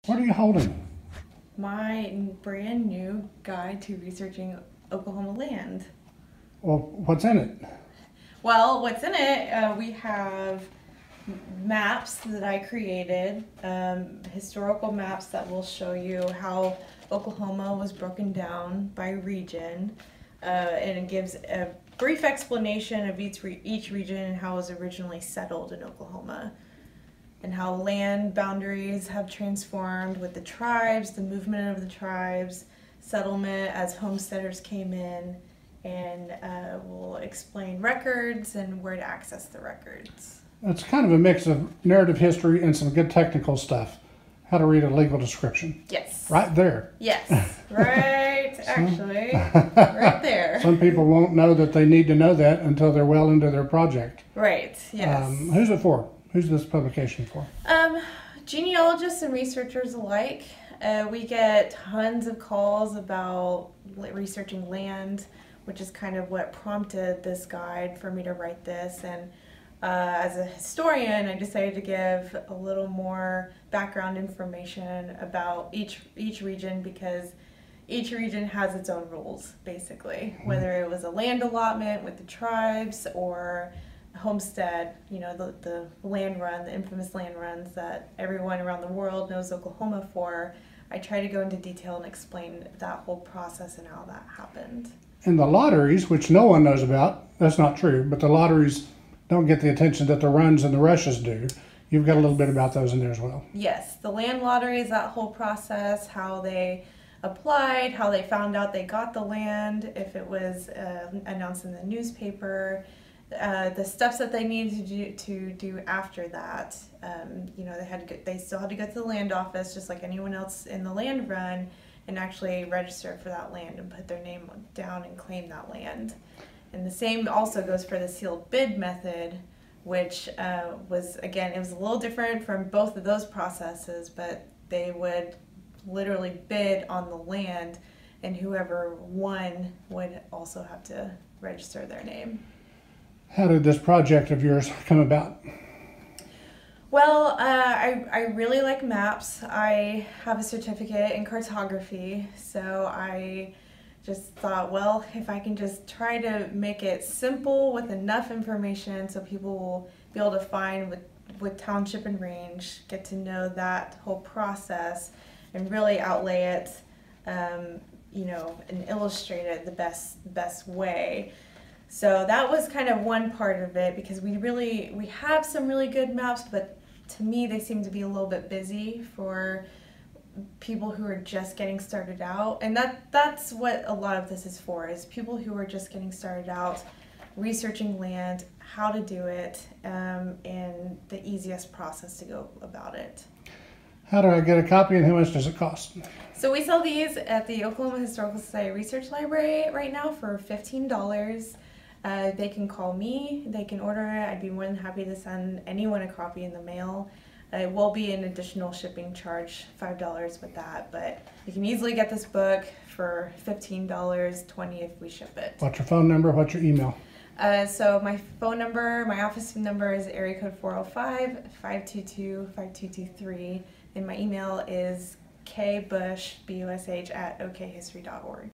What are you holding? My brand new guide to researching Oklahoma land. Well, what's in it? Well, what's in it? We have maps that I created, historical maps that will show you how Oklahoma was broken down by region, and it gives a brief explanation of each region and how it was originally settled in Oklahoma, and how land boundaries have transformed with the tribes, the movement of the tribes, settlement as homesteaders came in, and we'll explain records and where to access the records. It's kind of a mix of narrative history and some good technical stuff. How to read a legal description. Yes. Right there. Yes, right, actually, right there. Some people won't know that they need to know that until they're well into their project. Right, yes. Who's it for? Who's this publication for? Genealogists and researchers alike. We get tons of calls about researching land, which is kind of what prompted this guide for me to write this. And as a historian, I decided to give a little more background information about each region, because each region has its own rules, basically. Whether it was a land allotment with the tribes or homestead, you know, the land run, the infamous land runs that everyone around the world knows Oklahoma for. I try to go into detail and explain that whole process and how that happened. And the lotteries, which no one knows about, that's not true, but the lotteries don't get the attention that the runs and the rushes do. You've got a little bit about those in there as well. Yes, the land lotteries, that whole process, how they applied, how they found out they got the land, if it was announced in the newspaper, the steps that they needed to do after that. You know, they still had to go to the land office just like anyone else in the land run and actually register for that land and put their name down and claim that land. And the same also goes for the sealed bid method, which was, again, it was a little different from both of those processes, but they would literally bid on the land, and whoever won would also have to register their name. How did this project of yours come about? Well, I really like maps. I have a certificate in cartography, so I just thought, well, if I can just try to make it simple with enough information so people will be able to find with township and range, get to know that whole process and really outlay it, you know, and illustrate it the best way. So that was kind of one part of it, because we have some really good maps, but to me they seem to be a little bit busy for people who are just getting started out. And that's what a lot of this is for, is people who are just getting started out, researching land, how to do it, and the easiest process to go about it. How do I get a copy and how much does it cost? So we sell these at the Oklahoma Historical Society Research Library right now for $15. They can call me, they can order it. I'd be more than happy to send anyone a copy in the mail. It will be an additional shipping charge, $5 with that, but you can easily get this book for $15, $20 if we ship it. What's your phone number? What's your email? So my phone number, my office number is area code 405-522-5223, and my email is kbush, bush, @okhistory.org.